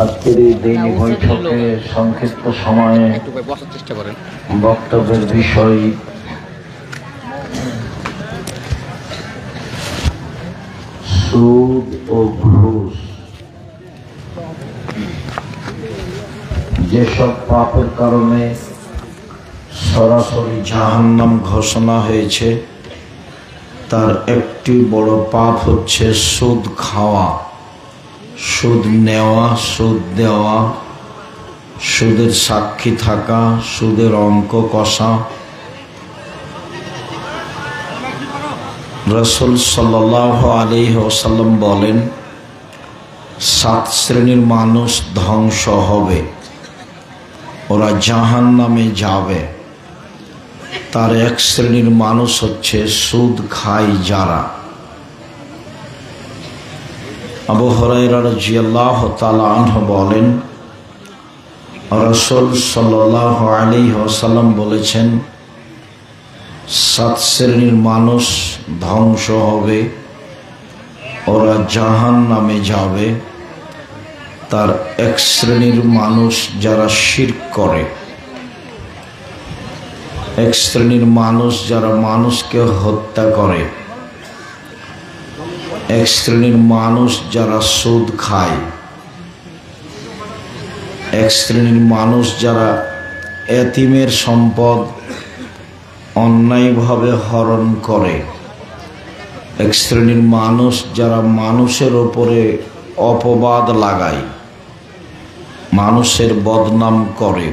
আজকের এই দৈনিক বৈঠকে সংক্ষিপ্ত সময়ে বক্তব্যের বিষয় সুদ ও ঘুষ। যেসব পাপের কারণে সরাসরি জাহান্নাম ঘোষণা হয়েছে তার একটি বড় পাপ হচ্ছে সুদ খাওয়া, সুদ নেওয়া, সুদ দেওয়া, সুদের সাক্ষী থাকা, সুদের অঙ্ক কষা। রাসূল সাল্লাল্লাহু আলাইহি ওয়াসাল্লাম বলেন, 7 শ্রেণীর মানুষ ধ্বংস হবে, ওরা জাহান্নামে যাবে। তার এক শ্রেণীর মানুষ হচ্ছে সুদ খায় যারা। আবু হুরায়রা রাদিয়াল্লাহু তাআলা আনহু বলেন, রাসূল সাল্লাল্লাহু আলাইহি ওয়াসাল্লাম বলেছেন, 7 শ্রেণীর মানুষ ধ্বংস হবে, ওরা জাহান্নামে যাবে। তার এক শ্রেণীর মানুষ যারা শিরক করে, এক শ্রেণীর মানুষ যারা মানুষকে হত্যা করে, এক শ্রেণীর মানুষ যারা সুদ খায়, এক শ্রেণীর মানুষ যারা এতিমের সম্পদ অন্যায়ভাবে হরণ করে, এক শ্রেণীর মানুষ যারা মানুষের ওপরে অপবাদ লাগায়, মানুষের বদনাম করে,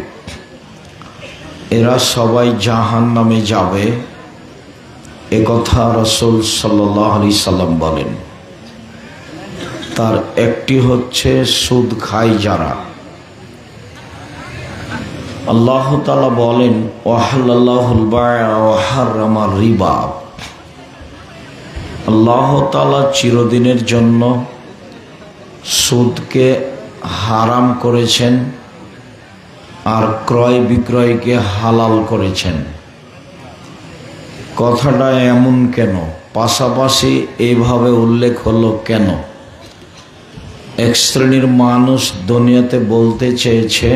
এরা সবাই জাহান্নামে যাবে। একথা রাসূল সাল্লাল্লাহু আলাইহি সাল্লাম বলেন। তার একটি হচ্ছে সুদ খায় যারা। আল্লাহ তাআলা বলেন, ওয়াহাল্লাল্লাহুল বাই'a ওয়া হাররামার রিবা। আল্লাহ তাআলা চিরদিনের জন্য সুদকে হারাম করেছেন আর ক্রয় বিক্রয়কে হালাল করেছেন। কথাটা এমন কেন? পাশাপাশি এইভাবে উল্লেখ হলো কেন? এক শ্রেণীর মানুষ দুনিয়াতে বলতে চেয়েছে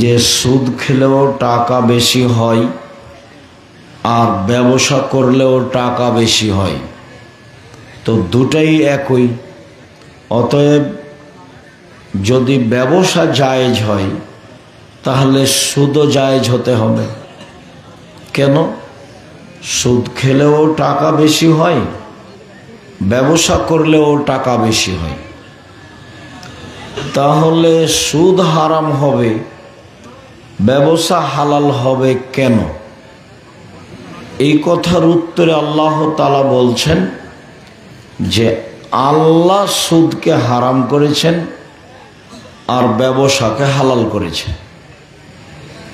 যে সুদ খেলেও টাকা বেশি হয় আর ব্যবসা করলেও টাকা বেশি হয়, তো দুটাই একই। অতএব যদি ব্যবসা জায়েজ হয় তাহলে সুদও জায়েজ হতে হবে। কেন? সুদ খেলেও টাকা বেশি হয়, ব্যবসা করলেও টাকা বেশি হয়, তাহলে সুদ হারাম হবে, ব্যবসা হালাল হবে কেন? এই কথার উত্তরে আল্লাহ তাআলা বলছেন যে আল্লাহ সুদকে হারাম করেছেন আর ব্যবসাকে হালাল করেছেন।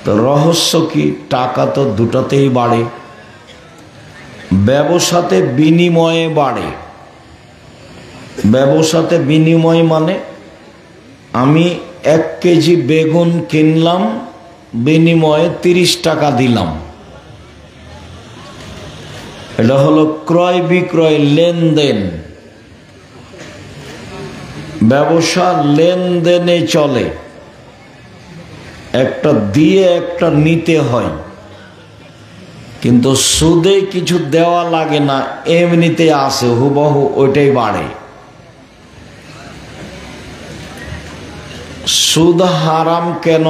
তো রহস্য কি? টাকা তো দুটাতেই বাড়ে, ব্যবসাতে বিনিময়ে বাড়ে। ব্যবসাতে বিনিময় মানে আমি 1 কেজি বেগুন কিনলাম, বিনিময়ে 30 টাকা দিলাম। এটা হলো ক্রয় বিক্রয়, লেনদেন। ব্যবসা লেনদেনে চলে, একটা দিয়ে একটা নিতে হয়। কিন্তু সুদে কিছু দেওয়া লাগে না, এমনিতে আসে, হুবহু ওইটাই বাড়ে। সুদ হারাম কেন?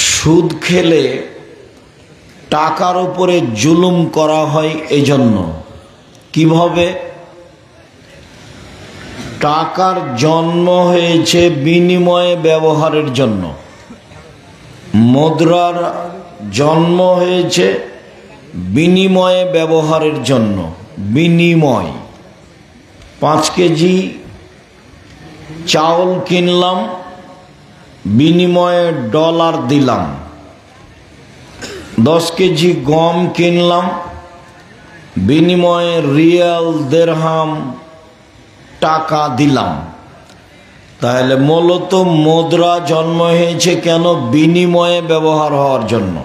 সুদ খেলে টাকার উপরে জুলুম করা হয় এজন্য। কিভাবে? টাকার জন্ম হয়েছে বিনিময়ে ব্যবহারের জন্য, মুদ্রার জন্ম হয়েছে বিনিময়ে ব্যবহারের জন্য। বিনিময়, 5 কেজি চাউল কিনলাম, বিনিময়ে ডলার দিলাম। 10 কেজি গম কিনলাম, বিনিময়ে রিয়াল, দিরহাম, টাকা দিলাম। তাহলে মূলত মুদ্রা জন্ম হয়েছে কেন? বিনিময়ে ব্যবহার হওয়ার জন্য।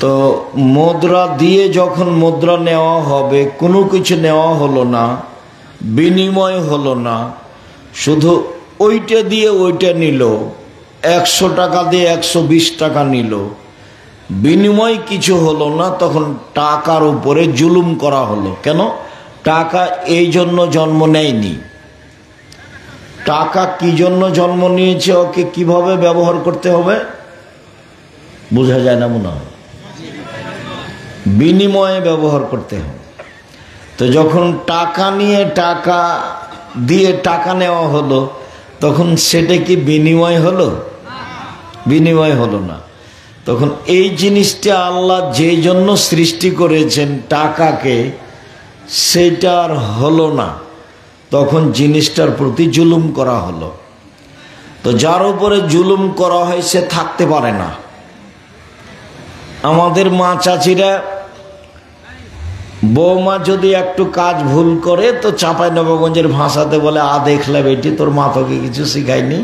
তো তো মুদ্রা দিয়ে যখন মুদ্রা নেওয়া হবে, কোনো কিছু নেওয়া হলো না, বিনিময় হলো না, শুধু ওইটা দিয়ে ওইটা নিল, 100 টাকা দিয়ে 120 টাকা নিল, বিনিময় কিছু হলো না, তখন টাকার উপরে জুলুম করা হলো। কেন? টাকা এই জন্য জন্ম নেয়নি। টাকা কি জন্য জন্ম নিয়েছে, ওকে কিভাবে ব্যবহার করতে হবে বোঝা যায় না মনে হয়, বিনিময়ে ব্যবহার করতে হবে। তো যখন টাকা নিয়ে টাকা দিয়ে টাকা নেওয়া হলো, তখন সেটা কি বিনিময় হলো? বিনিময় হলো না। তখন এই জিনিসটা আল্লাহ যে জন্য সৃষ্টি করেছেন টাকাকে, সেটা আর হলো না, তখন জিনিসটার প্রতি জুলুম করা হলো। তো যার উপরে জুলুম করা হয় সে থাকতে পারে না। আমাদের মা চাচিরা, বৌমা যদি একটু কাজ ভুল করে তো চাঁপাইনবাবগঞ্জের ভাষাতে বলে, আ দেখলে বেটি তোর মা তোকে কিছু শিখায়নি।